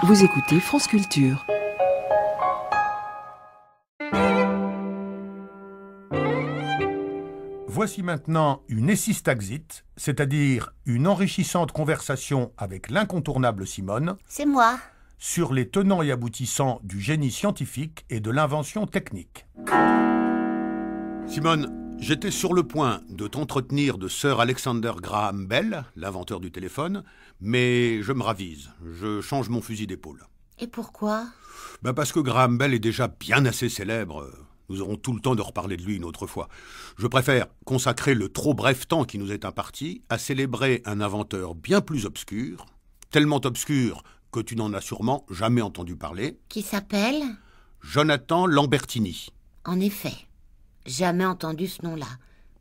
Vous écoutez France Culture. Voici maintenant une Essistaxit, c'est-à-dire une enrichissante conversation avec l'incontournable Simone C'est moi. sur les tenants et aboutissants du génie scientifique et de l'invention technique. Simone, j'étais sur le point de t'entretenir de Sir Alexander Graham Bell, l'inventeur du téléphone, mais je me ravise, je change mon fusil d'épaule. Et pourquoi? Parce que Graham Bell est déjà bien assez célèbre. Nous aurons tout le temps de reparler de lui une autre fois. Je préfère consacrer le trop bref temps qui nous est imparti à célébrer un inventeur bien plus obscur, tellement obscur que tu n'en as sûrement jamais entendu parler. Qui s'appelle? Jonathan Lambertini. En effet, jamais entendu ce nom-là.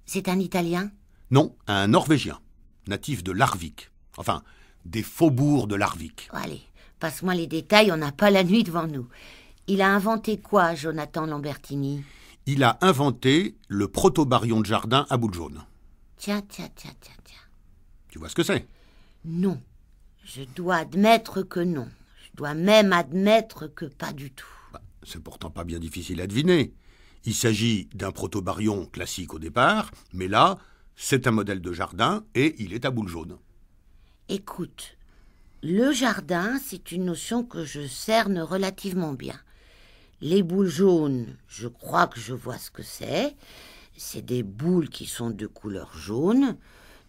C'est un Italien? Non, un Norvégien, natif de Larvik. Enfin, des faubourgs de Larvik. Oh, allez, passe-moi les détails, on n'a pas la nuit devant nous. Il a inventé quoi, Jonathan Lambertini? Il a inventé le protobarion de jardin à boule jaune. Tiens. Tu vois ce que c'est? Non. Je dois admettre que non. Je dois même admettre que pas du tout. C'est pourtant pas bien difficile à deviner. Il s'agit d'un protobarion classique au départ, mais là, c'est un modèle de jardin et il est à boule jaune. Écoute, le jardin, c'est une notion que je cerne relativement bien. Les boules jaunes, je crois que je vois ce que c'est. C'est des boules qui sont de couleur jaune.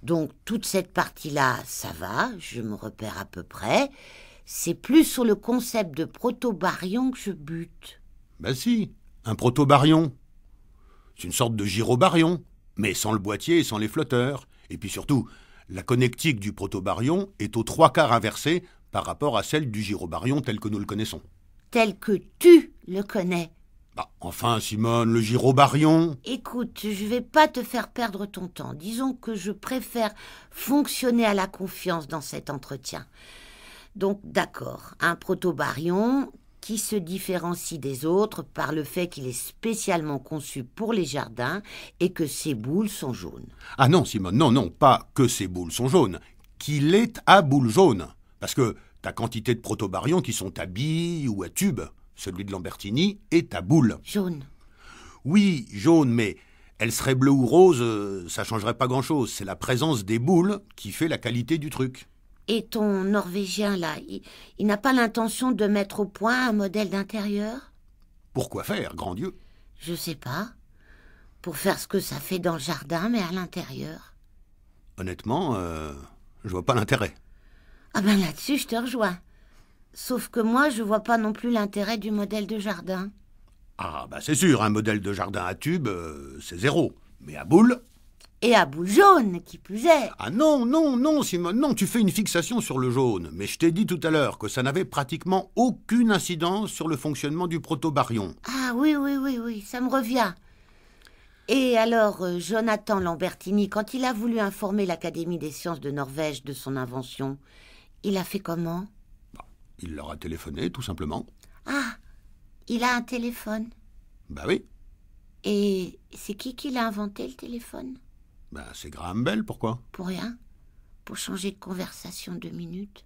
Donc toute cette partie-là, ça va, je me repère à peu près. C'est plus sur le concept de protobarion que je bute. Si, un protobarion. C'est une sorte de gyrobarion, mais sans le boîtier et sans les flotteurs. Et puis surtout, la connectique du protobarion est aux 3/4 inversée par rapport à celle du gyrobarion tel que nous le connaissons. Tel que tu le connais. Enfin, Simone, le gyrobarion. Écoute, je vais pas te faire perdre ton temps. Disons que je préfère fonctionner à la confiance dans cet entretien. Donc, d'accord, un protobarion qui se différencie des autres par le fait qu'il est spécialement conçu pour les jardins et que ses boules sont jaunes. Ah non, Simone, non, pas que ses boules sont jaunes, qu'il est à boule jaune. Parce que t'as quantité de protobarions qui sont à billes ou à tubes. Celui de Lambertini est à boule. Jaune. Oui, jaune, mais elle serait bleue ou rose, ça changerait pas grand-chose. C'est la présence des boules qui fait la qualité du truc. Et ton Norvégien, là, il n'a pas l'intention de mettre au point un modèle d'intérieur? Pourquoi faire, grand Dieu? Je sais pas. Pour faire ce que ça fait dans le jardin, mais à l'intérieur. Honnêtement, je vois pas l'intérêt. Là-dessus, je te rejoins. Sauf que moi, je vois pas non plus l'intérêt du modèle de jardin. C'est sûr, un modèle de jardin à tube, c'est zéro. Mais à boule... Et à boule jaune, qui plus est. Ah non, Simone, non, tu fais une fixation sur le jaune. Mais je t'ai dit tout à l'heure que ça n'avait pratiquement aucune incidence sur le fonctionnement du protobarion. Ah oui, ça me revient. Et alors, Jonathan Lambertini, quand il a voulu informer l'Académie des sciences de Norvège de son invention, il a fait comment? Il leur a téléphoné, tout simplement. Ah, il a un téléphone? Oui. Et c'est qui l'a inventé, le téléphone? C'est Graham Bell, pourquoi? Pour rien. Pour changer de conversation 2 minutes.